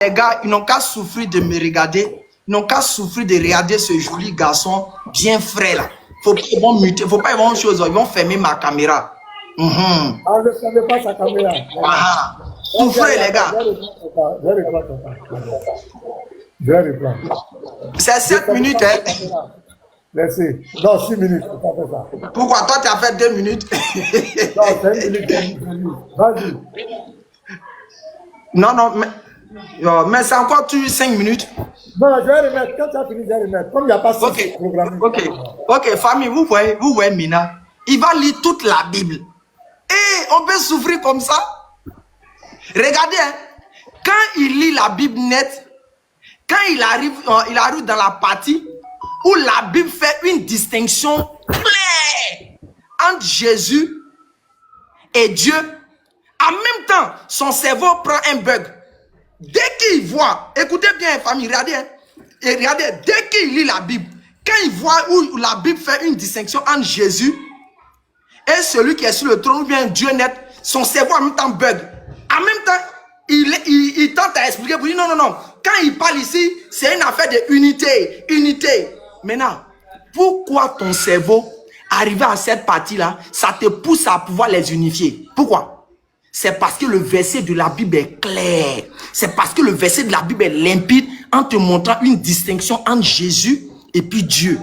Les gars, ils n'ont qu'à souffrir de me regarder. Ils n'ont qu'à souffrir de regarder ce joli garçon bien frais là. Faut pas ils vont muter, faut pas ils vont chose, ils vont fermer ma caméra. Ah, ne fermez pas sa caméra. Ah, souffrez les gars. Je vais reprendre. C'est 7 minutes, hein. Laissez. Non, 6 minutes. Ça. Pourquoi toi tu as fait 2 minutes? Non, c'est 1 minute. Vas-y. Non, mais c'est encore 5 minutes. Non, je vais remettre. Quand tu as fini, je vais remettre. Comme il n'y a pas de programme. Ok, famille, vous voyez Mina. Il va lire toute la Bible. Et on peut souffrir comme ça. Regardez, hein, quand il lit la Bible nette, quand il arrive dans la partie où la Bible fait une distinction claire entre Jésus et Dieu, en même temps, son cerveau prend un bug. Dès qu'il voit, écoutez bien, famille, regardez, hein, et regardez, dès qu'il lit la Bible, quand il voit où la Bible fait une distinction entre Jésus et celui qui est sur le trône, ou bien Dieu net, son cerveau en même temps bug. En même temps, il tente à expliquer pour dire non. Quand il parle ici, c'est une affaire de unité. Maintenant, pourquoi ton cerveau, arrivé à cette partie-là, ça te pousse à pouvoir les unifier? Pourquoi? C'est parce que le verset de la Bible est clair. C'est parce que le verset de la Bible est limpide en te montrant une distinction entre Jésus et puis Dieu.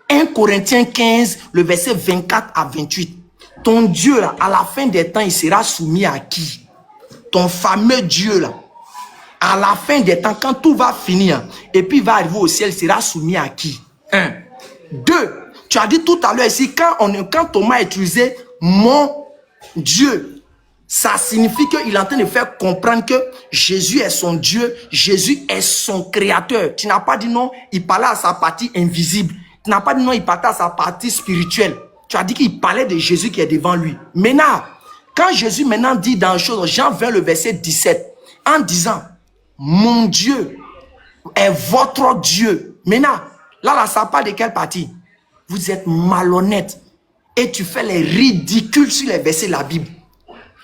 1 Corinthiens 15, le verset 24 à 28. Ton Dieu, là, à la fin des temps, il sera soumis à qui? Ton fameux Dieu, là, à la fin des temps, quand tout va finir, et puis il va arriver au ciel, il sera soumis à qui? 1. 2. Tu as dit tout à l'heure ici, quand Thomas a utilisé mon Dieu, ça signifie qu'il est en train de faire comprendre que Jésus est son Dieu, Jésus est son créateur. Tu n'as pas dit non, il parlait à sa partie invisible. Tu n'as pas dit non, il parlait à sa partie spirituelle. Tu as dit qu'il parlait de Jésus qui est devant lui. Maintenant, quand Jésus maintenant dit dans chose, Jean 20, le verset 17, en disant, mon Dieu est votre Dieu. Maintenant, là, ça parle de quelle partie? Vous êtes malhonnête et tu fais les ridicules sur les versets de la Bible.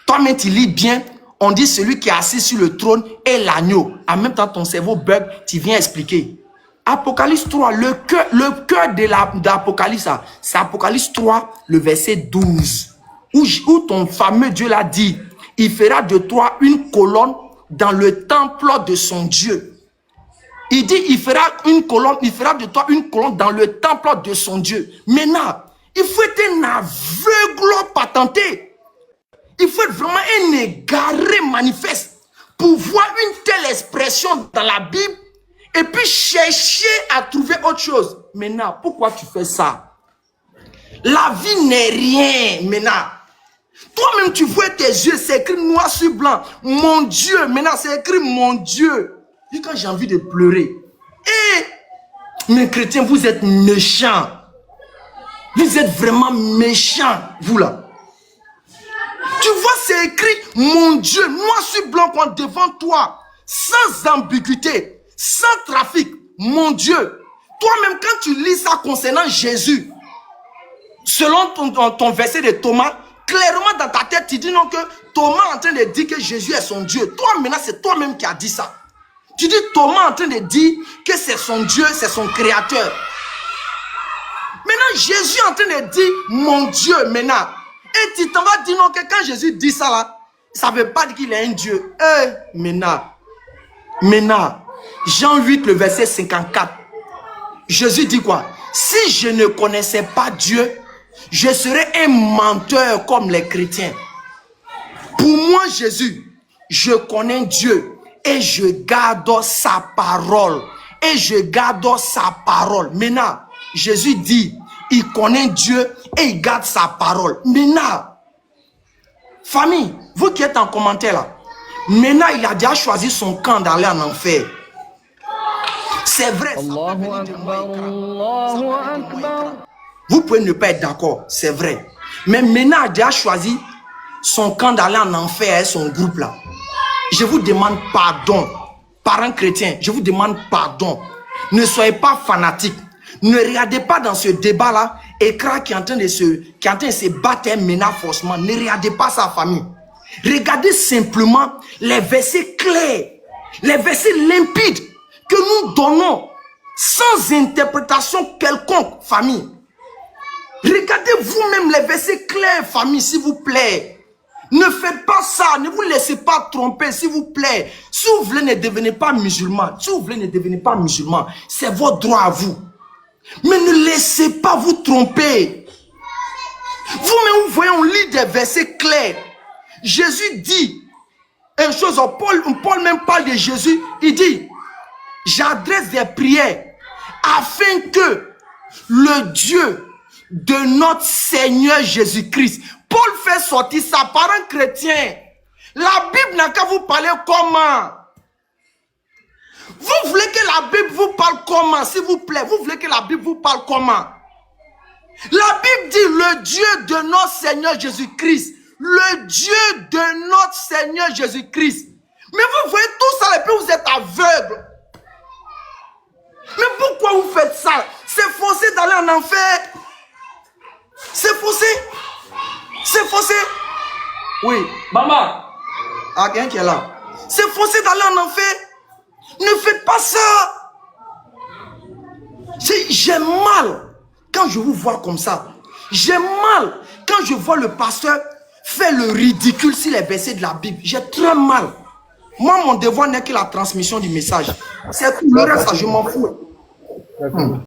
Toi-même, tu lis bien, on dit celui qui est assis sur le trône est l'agneau. En même temps, ton cerveau bug, tu viens expliquer. Apocalypse 3, le cœur de l'Apocalypse, c'est Apocalypse 3, le verset 12. Où ton fameux Dieu l'a dit, il fera de toi une colonne dans le temple de son Dieu. Il dit, il fera de toi une colonne dans le temple de son Dieu. Maintenant, il faut être un aveugle patenté. Il faut être vraiment un égaré manifeste pour voir une telle expression dans la Bible et puis chercher à trouver autre chose. Maintenant, pourquoi tu fais ça? La vie n'est rien, maintenant. Toi-même, tu vois tes yeux, c'est écrit noir sur blanc. Mon Dieu, maintenant, c'est écrit mon Dieu. Et quand j'ai envie de pleurer. Et mes chrétiens, vous êtes méchants. Vous êtes vraiment méchants, vous là. Tu vois, c'est écrit mon Dieu, noir sur blanc, devant toi, sans ambiguïté, sans trafic. Mon Dieu. Toi-même, quand tu lis ça concernant Jésus, selon ton verset de Thomas, clairement dans ta tête, tu dis non que Thomas est en train de dire que Jésus est son Dieu. Toi, maintenant, c'est toi-même qui as dit ça. Tu dis Thomas est en train de dire que c'est son Dieu, c'est son créateur. Maintenant, Jésus est en train de dire mon Dieu maintenant. Et tu t'en vas dire non que quand Jésus dit ça là, ça ne veut pas dire qu'il est un Dieu. Maintenant, Jean 8, le verset 54. Jésus dit quoi? Si je ne connaissais pas Dieu, je serais un menteur comme les chrétiens. Pour moi, Jésus, je connais Dieu et je garde sa parole. Maintenant, Jésus dit, il connaît Dieu et il garde sa parole. Maintenant, famille, vous qui êtes en commentaire là, maintenant il a déjà choisi son camp d'aller en enfer. C'est vrai. Vous pouvez ne pas être d'accord, c'est vrai. Mais maintenant, il a déjà choisi son camp d'aller en enfer et son groupe là. Je vous demande pardon, parents chrétiens, je vous demande pardon. Ne soyez pas fanatiques. Ne regardez pas dans ce débat là, écran qui est en train de se battre maintenant forcément. Ne regardez pas sa famille. Regardez simplement les versets clairs. Les versets limpides que nous donnons sans interprétation quelconque, famille. Regardez vous-même les versets clairs, famille, s'il vous plaît. Ne faites pas ça, ne vous laissez pas tromper, s'il vous plaît. Si vous voulez, ne devenez pas musulman. Si vous voulez, ne devenez pas musulman. C'est votre droit à vous. Mais ne laissez pas vous tromper. Vous-même, vous voyez, on lit des versets clairs. Jésus dit une chose, Paul même parle de Jésus, il dit, j'adresse des prières afin que le Dieu de notre Seigneur Jésus-Christ, Paul fait sortir ça par un chrétien. La Bible n'a qu'à vous parler comment? Vous voulez que la Bible vous parle comment, s'il vous plaît? Vous voulez que la Bible vous parle comment? La Bible dit le Dieu de notre Seigneur Jésus-Christ. Le Dieu de notre Seigneur Jésus-Christ. Mais vous voyez tout ça et puis vous êtes aveugle. Mais pourquoi vous faites ça? C'est forcé d'aller en enfer. C'est forcé. C'est forcé. Oui. Maman. Ah, quelqu'un qui est là. C'est forcé d'aller en enfer. Ne faites pas ça. J'ai mal quand je vous vois comme ça. J'ai mal quand je vois le pasteur faire le ridicule sur les versets de la Bible. J'ai très mal. Moi, mon devoir n'est que la transmission du message. C'est tout le reste, je m'en fous.